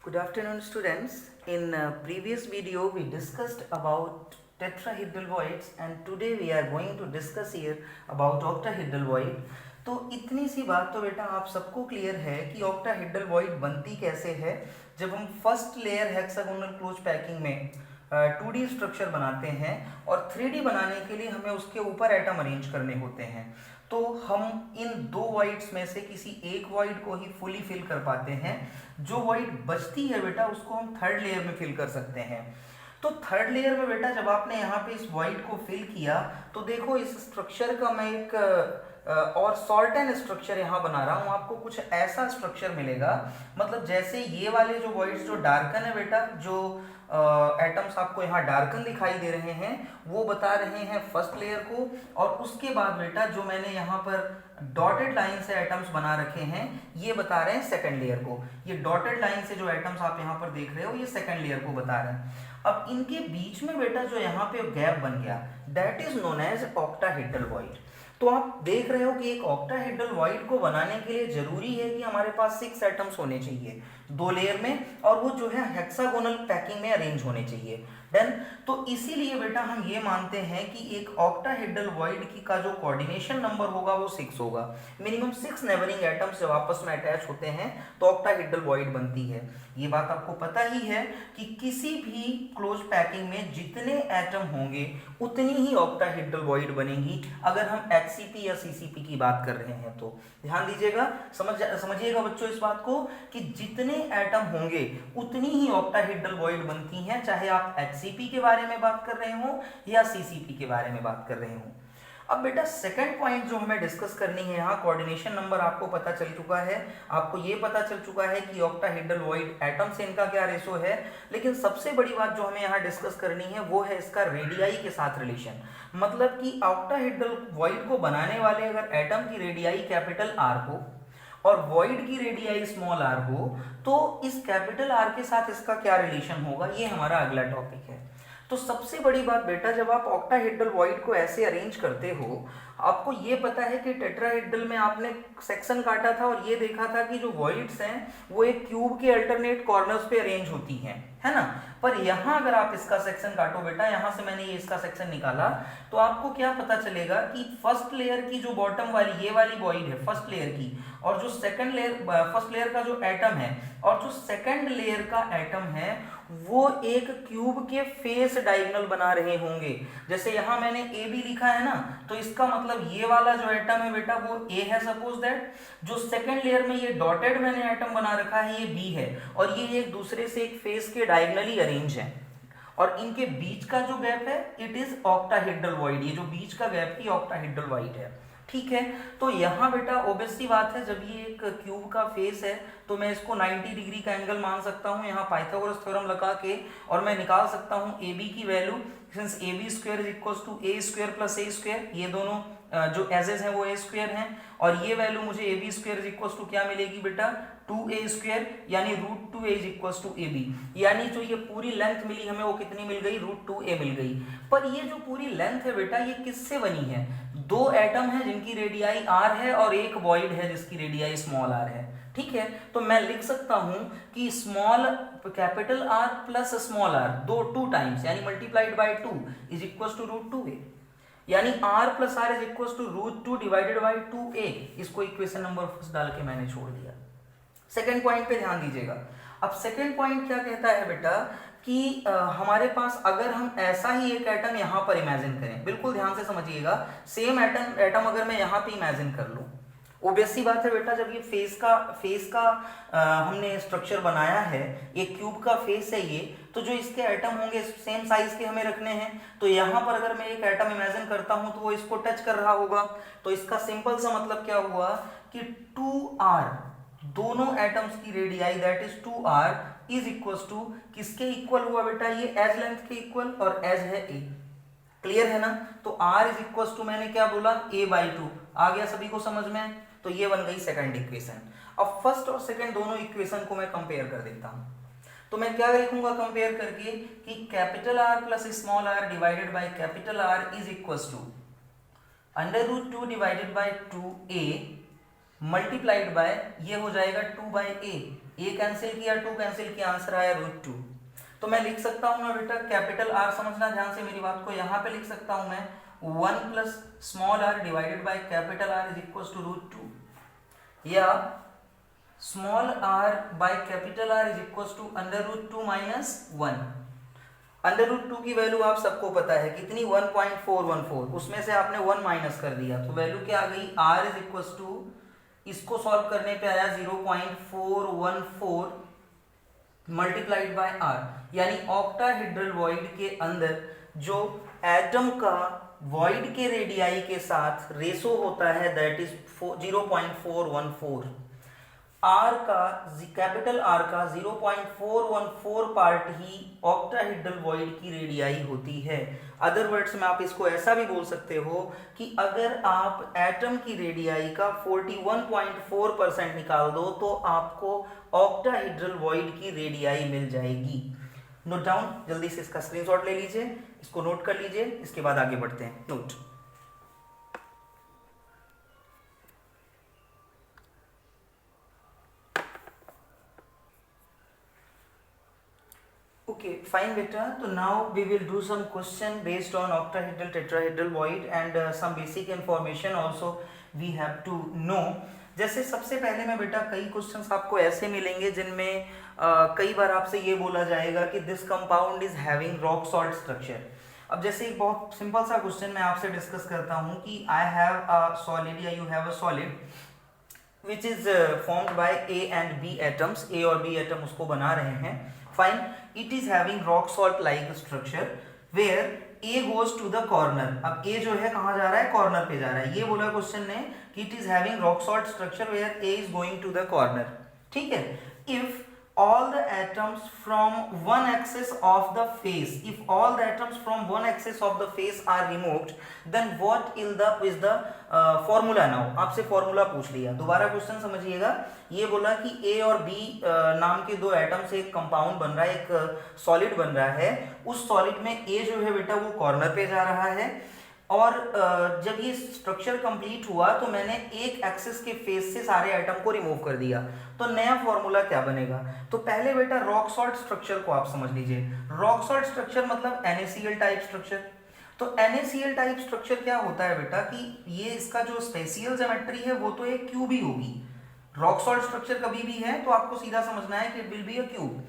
Good afternoon, students. In previous video we discussed about tetrahedral voids and today we are going to discuss here about octahedral void. तो इतनी सी बात तो बेटा आप सबको clear है कि ऑक्टाहेड्रल वॉइड बनती कैसे है। जब हम first layer hexagonal close packing में 2D स्ट्रक्चर बनाते हैं और 3D बनाने के लिए हमें उसके ऊपर एटम अरेंज करने होते हैं, तो हम इन दो वॉइड्स में से किसी एक वॉइड को ही फुली फिल कर पाते हैं। जो वॉइड बचती है बेटा उसको हम थर्ड लेयर में फिल कर सकते हैं। तो थर्ड लेयर में बेटा जब आपने यहाँ पे इस वॉइड को फिल किया तो देखो इस स्ट्रक्चर का मैं एक और सॉल्ट एंड स्ट्रक्चर यहाँ बना रहा हूँ। आपको कुछ ऐसा स्ट्रक्चर मिलेगा, मतलब जैसे ये वाले जो वॉइड्स जो डार्कन है बेटा, जो एटम्स आपको यहाँ डार्कन दिखाई दे रहे हैं वो बता रहे हैं फर्स्ट लेयर को, और उसके बाद बेटा जो मैंने यहाँ पर डॉटेड लाइन से एटम्स बना रखे हैं ये बता रहे हैं सेकंड लेयर को। ये डॉटेड लाइन से जो एटम्स आप यहाँ पर देख रहे हो ये सेकंड लेयर को बता रहे हैं। अब इनके बीच में बेटा जो यहाँ पे गैप बन गया that is known as octahedral void. तो आप देख रहे हो कि एक ऑक्टाहेड्रल वॉइड को बनाने के लिए जरूरी है कि हमारे पास 6 एटम्स होने चाहिए दो लेयर में, और वो जो है हेक्सागोनल पैकिंग में अरेंज होने चाहिए। डन। तो इसीलिए बेटा हम ये मानते हैं कि एक ऑक्टाहेड्रल वॉइड की का जो कोऑर्डिनेशन नंबर होगा वो 6 होगा। मिनिमम 6 नेबरिंग एटम्स जब आपस में अटैच होते हैं तो ऑक्टाहेड्रल वॉइड बनती है। ये बात आपको पता ही है कि किसी भी क्लोज पैकिंग में जितने एटम होंगे उतनी ही ऑक्टाहेड्रल वॉइड बनेगी। अगर हम HCP या CCP की बात कर रहे हैं तो ध्यान दीजिएगा, समझिएगा बच्चों इस बात को कि जितने एटम होंगे उतनी ही ऑक्टाहेड्रल वॉइड बनती हैं, चाहे आप HCP के बारे में बात कर रहे हो या CCP के बारे में बात कर रहे हो। अब बेटा सेकंड पॉइंट जो हमें डिस्कस करनी है, यहाँ कोऑर्डिनेशन नंबर आपको पता चल चुका है, आपको ये पता चल चुका है कि ऑक्टाहेड्रल वॉइड एटम से इनका क्या रेशो है। लेकिन सबसे बड़ी बात जो हमें यहाँ डिस्कस करनी है वो है इसका रेडियाई के साथ रिलेशन। मतलब कि ऑक्टाहेड्रल वॉइड को बनाने वाले अगर एटम की रेडियाई कैपिटल R हो और वॉइड की रेडियाई स्मॉल r हो तो इस कैपिटल R के साथ इसका क्या रिलेशन होगा, ये हमारा अगला टॉपिक है। तो सबसे बड़ी बात बेटा जब आप ऑक्टाहेड्रल वॉइड को ऐसे अरेंज करते हो, आपको ये पता है कि टेट्राहेड्रल में आपने सेक्शन काटा था और ये देखा था कि जो वॉइड्स हैं वो एक क्यूब के अल्टरनेट कॉर्नर्स पे अरेंज होती हैं, है ना। पर यहाँ अगर आप इसका सेक्शन काटो बेटा, यहाँ से मैंने ये इसका सेक्शन निकाला, तो आपको क्या पता चलेगा कि फर्स्ट लेयर की जो बॉटम वाली ये वाली वॉइड है फर्स्ट लेयर की, और जो सेकंड लेयर फर्स्ट लेयर का जो एटम है और जो सेकंड लेयर का एटम है वो एक क्यूब के फेस डायगोनल बना रहे होंगे। जैसे यहाँ मैंने ए बी लिखा है ना, तो इसका मतलब ये वाला जो एटम है बेटा वो ए है, सपोज दैट। जो सेकंड लेयर में ये डॉटेड मैंने एटम बना रखा है ये बी है, और ये एक दूसरे से एक फेस के डायगोनली अरेंज है, और इनके बीच का जो गैप है इट इज ऑक्टाहेड्रल वॉइड। ये जो बीच का गैप है ऑक्टाहेड्रल वॉइड है, ठीक है। तो यहाँ बेटा ऑब्वियस सी बात है जब ये एक क्यूब का फेस है तो मैं इसको 90 डिग्री का एंगल मान सकता हूँ यहाँ पाइथागोरस थ्योरम लगा के, और मैं निकाल सकता हूँ ए बी की value, since A B square is equal to A square plus A square, ये दोनों जो एजेस हैं वो ए स्क्वायर हैं, और ये वैल्यू मुझे A B square is equal to क्या मिलेगी बेटा 2a स्क्वायर, यानी √2a is equal to A B, यानी जो ये पूरी लेंथ मिली हमें वो कितनी मिल गई, √2a मिल गई। पर ये जो पूरी लेंथ है बेटा ये किससे बनी है, दो एटम है जिनकी रेडियाई r है और एक वॉइड है जिसकी रेडियाई स्मॉल r है, ठीक है। तो मैं लिख सकता हूं कि small capital R plus small r दो 2 टाइम्स यानी multiplied by 2 is equal to √2a, यानी r plus r is equal to √2 divided by 2a। इसको इक्वेशन नंबर फर्स्ट डाल के मैंने छोड़ दिया। सेकेंड पॉइंट पे ध्यान दीजिएगा। अब सेकेंड पॉइंट क्या कहता है बेटा कि हमारे पास अगर हम ऐसा ही एक एटम यहाँ पर इमेजिन करें, बिल्कुल ध्यान से समझिएगा, सेम एटम अगर मैं यहाँ पे इमेजिन कर लूँ, ऑब्वियस सी बात है बेटा जब ये फेस का हमने स्ट्रक्चर बनाया है, एक क्यूब का फेस है ये, तो जो इसके एटम होंगे सेम साइज के हमें रखने हैं। तो यहाँ पर अगर मैं एक एटम इमेजिन करता हूँ तो वो इसको टच कर रहा होगा, तो इसका सिंपल सा मतलब क्या हुआ कि 2r दोनों एटम्स की radii that is 2r is equal to किसके इक्वल हुआ बेटा, ये एज लेंथ के इक्वल, और एज है a, क्लियर है ना। तो r इज इक्वल टू मैंने क्या बोला a/2, आ गया सभी को समझ में। तो ये बन गई सेकंड इक्वेशन। अब फर्स्ट और सेकंड दोनों इक्वेशन को मैं कंपेयर कर देता हूं, तो मैं क्या लिखूंगा कंपेयर करके कि capital R plus small r divided by capital R is equal to √2 divided by 2a multiplied by ये हो जाएगा 2/a, ए कैंसिल किया, 2 कैंसिल किया, आंसर आया √2। तो मैं लिख सकता हूँ ना बेटा, कैपिटल आर समझना ध्यान से मेरी बात को, यहाँ पे लिख सकता हूँ मैं 1 plus small R divided by capital R is equal to √2, या small R by capital R is equal to √2 minus 1। √2 की वैल्यू आप सबको पता है कितनी, 1.414, उसमें से आपने 1 माइनस कर दिया तो वैल्यू क्या आ गई, r इज इक्वल टू, इसको सॉल्व करने पे आया 0.414 मल्टीप्लाइड बाय r, यानी ऑक्टाहेड्रल वॉइड के अंदर जो एटम का वॉइड के रेडियाई के साथ रेशो होता है दैट इज 0.414। आर का, कैपिटल आर का 0.414 पार्ट ही ऑक्टाहेड्रल वॉइड की रेडियाई होती है। अदर वर्ड्स में आप इसको ऐसा भी बोल सकते हो कि अगर आप एटम की रेडियाई का 41.4% निकाल दो तो आपको ऑक्टाहेड्रल वॉइड की रेडियाई मिल जाएगी। नोट डाउन, जल्दी से इसका स्क्रीनशॉट ले लीजिए, इसको नोट कर लीजिए, इसके बाद आगे बढ़ते हैं। Note, okay fine beta, so now we will do some question based on octahedral tetrahedral void and some basic information also we have to know। जैसे सबसे पहले में बेटा कई क्वेश्चंस आपको ऐसे मिलेंगे जिनमें कई बार आपसे ये बोला जाएगा कि this compound is having rock salt structure. अब जैसे एक बहुत सिंपल सा क्वेश्चन मैं आपसे डिस्कस करता हूँ कि आई हैव अ सॉलिड या you have a solid which is formed by A and B atoms, A और B एटम उसको बना रहे हैं। Fine, it is having rock salt like structure where A goes to the corner। अब A जो है कहाँ जा रहा है, कॉर्नर पे जा रहा है। ये बोला क्वेश्चन ने कि it is having rock salt structure where A is going to the corner। ठीक है, if all the atoms from one axis of the face, if all the atoms from one axis of the face are removed, then what is the formula now। आपसे formula पूछ लिया, दोबारा question समझिएगा। ये बोला कि A और B नाम के दो एटम से एक कंपाउंड बन रहा है, एक सॉलिड बन रहा है। उस सॉलिड में A जो है बेटा वो कॉर्नर पे जा रहा है, और जब ये स्ट्रक्चर कंप्लीट हुआ तो मैंने एक एक्सिस के फेस से सारे आइटम को रिमूव कर दिया। तो नया फॉर्मूला क्या बनेगा, तो पहले बेटा रॉक सॉल्ट स्ट्रक्चर को आप समझ लीजिए। रॉक सॉल्ट स्ट्रक्चर मतलब NaCl टाइप स्ट्रक्चर। तो NaCl टाइप स्ट्रक्चर क्या होता है बेटा कि ये इसका जो स्पेशियल ज्योमेट्री है वो तो एक क्यूब ही होगी। रॉक सॉल्ट स्ट्रक्चर कभी भी है तो आपको सीधा समझना है कि it will be a cube.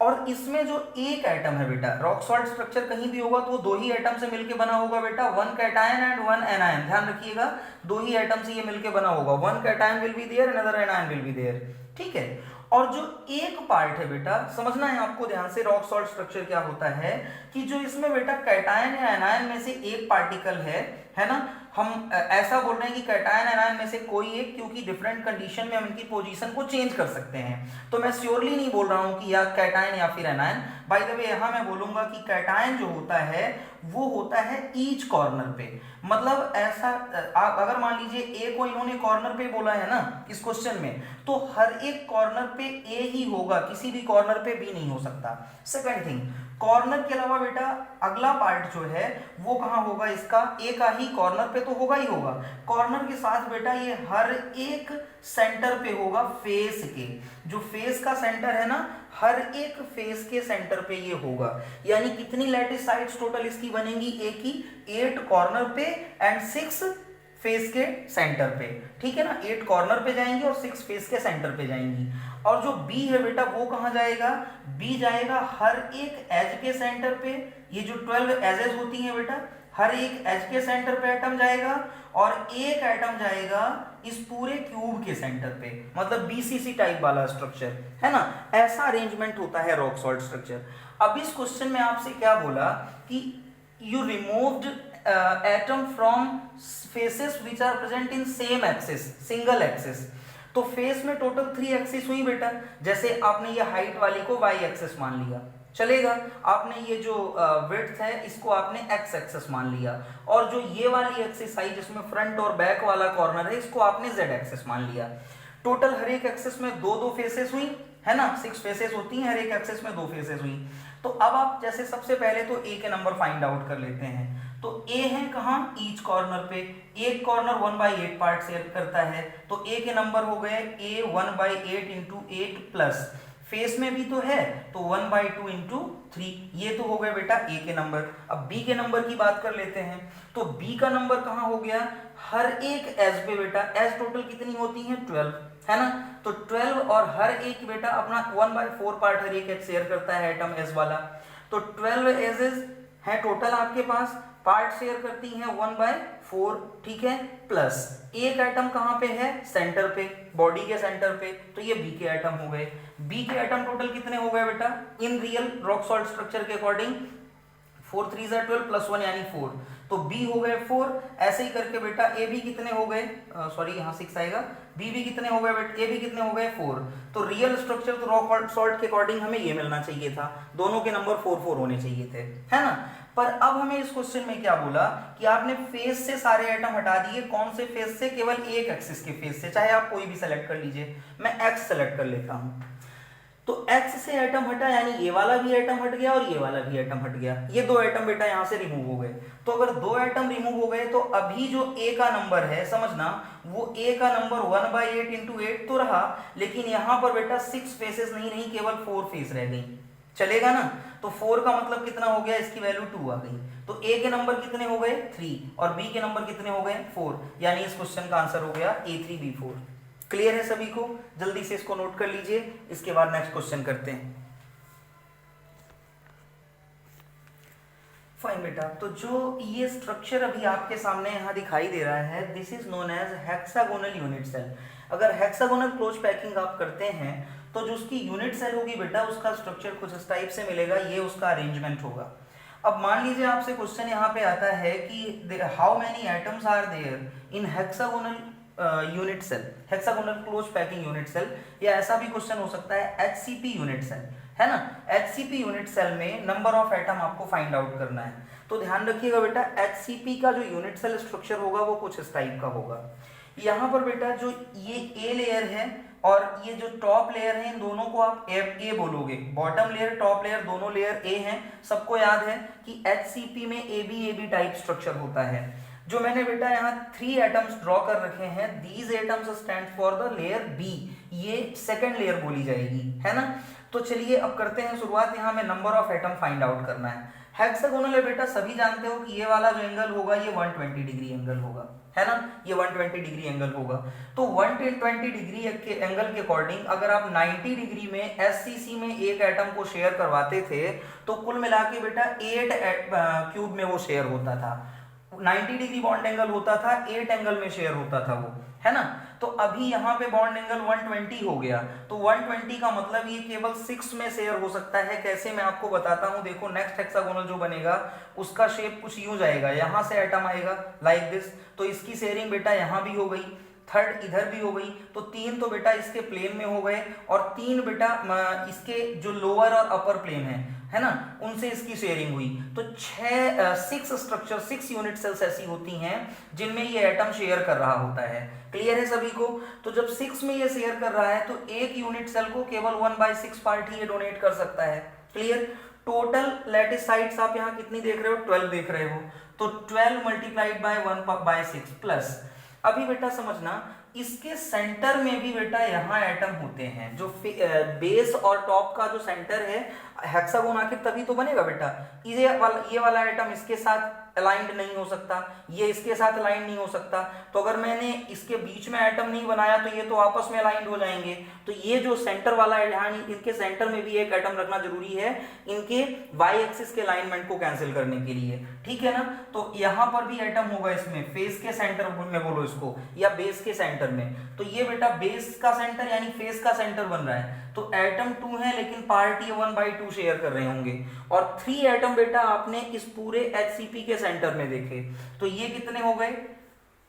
और इसमें जो एक एटम है बेटा, रॉक सॉल्ट स्ट्रक्चर कहीं भी होगा तो वो दो ही एटम से मिलके बना होगा बेटा, 1 कैटायन एंड 1 एनायन। ध्यान रखिएगा, दो ही एटम से ये मिलके बना होगा, 1 cation will be there, another anion will be there. ठीक है, और जो एक पार्ट है बेटा, समझना है आपको ध्यान से, रॉक सॉल्ट स्ट्रक्चर क्या होता है कि जो इसमें बेटा कैटायन या एनायन में से एक पार्टिकल है ना, हम ऐसा बोल रहे हैं कि कैटायन एनायन में से कोई एक, क्योंकि डिफरेंट कंडीशन में हम इनकी पोजीशन को चेंज कर सकते हैं। तो मैं श्योरली नहीं बोल रहा हूं कि या कैटायन या फिर एनायन। बाय द वे यहां मैं बोलूंगा कि कैटायन जो होता है वो होता है ईच कॉर्नर पे। मतलब ऐसा अगर मान लीजिए ए को इन्होंने कॉर्नर पे बोला है ना इस क्वेश्चन में, तो हर एक कॉर्नर पे ए ही होगा, किसी भी कॉर्नर पे बी नहीं हो सकता। सेकंड थिंग, कॉर्नर के अलावा बेटा अगला पार्ट जो है वो कहाँ होगा, इसका ए का ही कॉर्नर पे तो होगा ही होगा। कॉर्नर के साथ बेटा ये हर एक सेंटर पे होगा फेस के, जो फेस का सेंटर है ना, हर एक फेस के सेंटर पे ये होगा। यानी कितनी लैटिस साइड्स टोटल इसकी बनेंगी, ए की 8 कॉर्नर पे एंड 6 फेस के सेंटर पे। ठीक है ना, 8 कॉर्नर पे जाएंगी और 6 फेस के सेंटर पे जाएंगी। और जो बी है बेटा वो कहाँ जाएगा, बी जाएगा हर एक एज के सेंटर पे। ये जो 12 एजेस होती हैं बेटा, हर एक एज के सेंटर पे एटम जाएगा और एक एटम जाएगा इस पूरे क्यूब के सेंटर पे। मतलब बीसीसी टाइप वाला स्ट्रक्चर है ना, ऐसा अरेंजमेंट होता है रॉक सॉल्ट स्ट्रक्चर। अब इस क्वेश्चन में आपसे क्या बोला कि you removed atom from faces which are present in same axis, single axis. तो फेस में टोटल 3 एक्सिस हुई बेटा। जैसे आपने ये हाइट वाली को y एक्सिस मान लिया, चलेगा। आपने ये जो विड्थ है इसको आपने x एक्सिस मान लिया, और जो ये वाली एक्सिस आई जिसमें फ्रंट और बैक वाला कॉर्नर है इसको आपने z एक्सिस मान लिया। टोटल हर एक एक्सिस में 2 फेसेस हुई है ना, 6 फेसेस होती हैं, हर एक एक्सिस में 2 फेसेस हुई। तो अब आप जैसे सबसे पहले तो a के नंबर फाइंड आउट कर लेते हैं। तो ए है कहाँ, ईच कॉर्नर पे, एक कॉर्नर 1/8 पार्ट शेयर करता है, तो ए के नंबर हो गए ए 1/8 इंटू 8 प्लस फेस में भी तो है तो 1/2 इंटू 3, ये तो हो गए बेटा ए के नंबर। अब बी के नंबर की बात कर लेते हैं, तो बी का नंबर कहाँ हो गया, हर एक एज पे बेटा, एज टोटल कितनी होती है 12, है ना, तो 12 और हर एक बेटा अपना 1/4 पार्ट हर एक एज शेयर करता है एटम एज वाला, तो 12 एजेस है टोटल आपके पास, पार्ट शेयर करती हैं 1/4, ठीक है, प्लस एक एटम कहाँ पे है, सेंटर पे, बॉडी के सेंटर पे, तो ये बी के एटम हो गए। बी के एटम टोटल कितने हो गए बेटा, in real rock salt structure के अकॉर्डिंग 4 3 12 प्लस 1 यानी 4, तो बी हो गए 4, ऐसे ही करके बेटा ए भी कितने हो गए, सॉरी यहाँ 6 आएगा, बी भी कितने हो गए बेटा, ए भी कितने हो गए 4, तो रियल स्ट्रक्चर तो रॉक सॉल्ट के अकॉर्डिंग हमें ये मिलना चाहिए था, दोनों के नंबर 4 4 होने चाहिए थे, है ना। पर अब हमें इस क्वेश्चन में क्या बोला कि आपने फेस से सारे एटम हटा दिए, कौन से फेस से, केवल एक एक्सिस के फेस से, चाहे आप कोई भी सेलेक्ट कर लीजिए, मैं एक्स सेलेक्ट कर लेता हूं, तो x से एटम हटा यानी ये वाला भी एटम हट गया और ये वाला भी एटम हट गया, ये दो एटम बेटा यहां से रिमूव हो गए, तो अगर दो एटम रिमूव हो गए तो अभी जो a का नंबर है समझना, वो a का नंबर 1/8 इंटू 8 तो रहा, लेकिन यहां पर बेटा 6 फेसेस नहीं केवल 4 फेस रह गई, चलेगा ना, तो 4 का मतलब कितना हो गया, इसकी वैल्यू 2 आ गई, तो a के नंबर कितने हो गए 3 और b के नंबर कितने हो गए 4, यानी इस क्वेश्चन का आंसर हो गया A3B4। क्लियर है सभी को, जल्दी से इसको नोट कर लीजिए, इसके बाद नेक्स्ट क्वेश्चन करते हैं। फाइन बेटा, तो जो ये स्ट्रक्चर अभी आपके सामने यहाँ दिखाई दे रहा है, this is known as hexagonal unit cell. अगर हेक्सागोनल क्लोज पैकिंग आप करते हैं तो जो उसकी यूनिट सेल होगी बेटा, उसका स्ट्रक्चर कुछ इस टाइप से मिलेगा, ये उसका अरेंजमेंट होगा। अब मान लीजिए आपसे क्वेश्चन यहाँ पे आता है कि how many atoms are there in hexagonal unit cell, hexagonal close packing unit cell, या ऐसा भी क्वेश्चन हो सकता है HCP यूनिट सेल, है ना, HCP यूनिट सेल में नंबर ऑफ एटम आपको फाइंड आउट करना है, तो ध्यान रखिएगा बेटा HCP का जो यूनिट सेल स्ट्रक्चर होगा वो कुछ इस टाइप का होगा। यहाँ पर बेटा जो ये ए लेयर है और ये जो टॉप लेयर है, इन दोनों को आप ए बोलोगे, बॉटम लेयर टॉप लेयर दोनों लेयर ए हैं, सबको याद है कि HCP में AB टाइप स्ट्रक्चर होता है। जो मैंने बेटा यहाँ 3 एटम्स ड्रॉ कर रखे हैं, these atoms stand for the layer B, ये सेकेंड लेयर बोली जाएगी, है ना। तो चलिए अब करते हैं शुरुआत, यहाँ में number of atom find out करना है। हेक्सागोनल है बेटा, सभी जानते हो कि ये वाला जो एंगल होगा ये 120 डिग्री एंगल होगा, है ना, ये 120 डिग्री एंगल होगा, तो 120 डिग्री के एंगल के अकॉर्डिंग अगर आप 90 डिग्री में SCC में एक एटम को शेयर करवाते थे तो कुल मिला के बेटा 8 क्यूब में वो शेयर होता था, 90 डिग्री बॉन्ड एंगल होता था, 8 एंगल में शेयर होता था वो, है ना। तो अभी यहाँ पे बॉन्ड एंगल 120 हो गया, तो 120 का मतलब ये केवल 6 में शेयर हो सकता है। कैसे, मैं आपको बताता हूँ, देखो नेक्स्ट हेक्सागोनल जो बनेगा उसका शेप कुछ यूं जाएगा, यहाँ से एटम आएगा लाइक दिस, तो इसकी शेयरिंग बेटा यहाँ भी हो गई, थर्ड इधर भी हो गई, तो 3 तो बेटा इसके प्लेन में हो गए, और 3 बेटा इसके जो लोअर और अपर प्लेन है ना, उनसे इसकी शेयरिंग हुई, तो 6 स्ट्रक्चर 6 यूनिट सेल्स ऐसी होती हैं जिनमें ये एटम शेयर कर रहा होता है। क्लियर है सभी को, तो जब 6 में ये शेयर कर रहा है तो एक यूनिट सेल को केवल 1/6 पार्ट ही ये डोनेट कर सकता है। क्लियर, टोटल लैटिस साइड्स आप यहाँ कितनी देख रहे हो, 12 देख रहे हो, तो 12 मल्टीप्लाइड बाय 1/6 प्लस, अभी बेटा समझना इसके सेंटर में भी बेटा यहाँ एटम होते हैं, जो बेस और टॉप का जो सेंटर है, हेक्सागोन आखिर तभी तो बनेगा बेटा, ये वाला एटम इसके साथ अलाइंड नहीं हो सकता, ये इसके साथ अलाइन नहीं हो सकता, तो अगर मैंने इसके बीच में एटम नहीं बनाया तो ये तो आपस में अलाइंड हो जाएंगे, तो ये जो सेंटर वाला है यहाँ, इनके सेंटर में भी एक एटम रखना जरूरी है इनके वाई एक्सिस के अलाइनमेंट को कैंसिल करने के लिए, ठीक है ना। तो यहाँ पर भी एटम होगा इसमें, फेस के सेंटर में बोलो इसको, या बेस के सेंटर में, तो ये बेटा बेस का सेंटर यानी फेस का सेंटर बन रहा है, तो एटम 2 है लेकिन पार्ट ये 1/2 शेयर कर रहे होंगे, और 3 एटम बेटा आपने इस पूरे HCP के सेंटर में देखे, तो ये कितने हो गए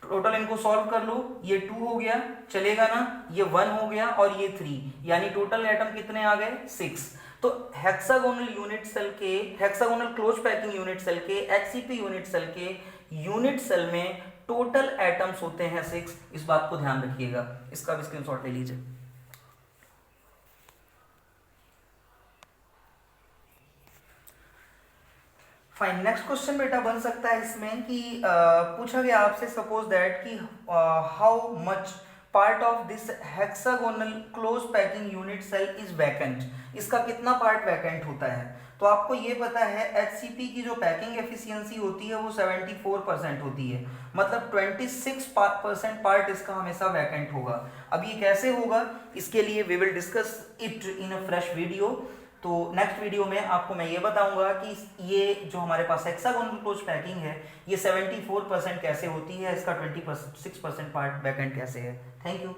टोटल, इनको सॉल्व कर लो, ये 2 हो गया, चलेगा ना, ये 1 हो गया और ये 3, यानी टोटल एटम कितने आ गए 6। तो हेक्सागोनल यूनिट सेल के, hexagonal close packing unit cell के, HCP यूनिट सेल के यूनिट सेल में टोटल एटम्स होते हैं 6, इस बात को ध्यान रखिएगा, इसका भी स्क्रीनशॉट ले लीजिए। फाइन, नेक्स्ट क्वेश्चन बेटा बन सकता है इसमें कि पूछा गया आपसे सपोज दैट कि how much part of this hexagonal close packing unit cell is vacant, इसका कितना पार्ट वैकेंट होता है। तो आपको ये पता है HCP की जो पैकिंग एफिशिएंसी होती है वो 74% होती है, मतलब 26% पार्ट इसका हमेशा वैकेंट होगा। अब ये कैसे होगा, इसके लिए we will discuss it in a fresh video. तो नेक्स्ट वीडियो में आपको मैं ये बताऊंगा कि ये जो हमारे पास हेक्सागोनल क्लोज पैकिंग है ये 74% कैसे होती है, इसका 26% पार्ट वैकेंट कैसे है। Thank you.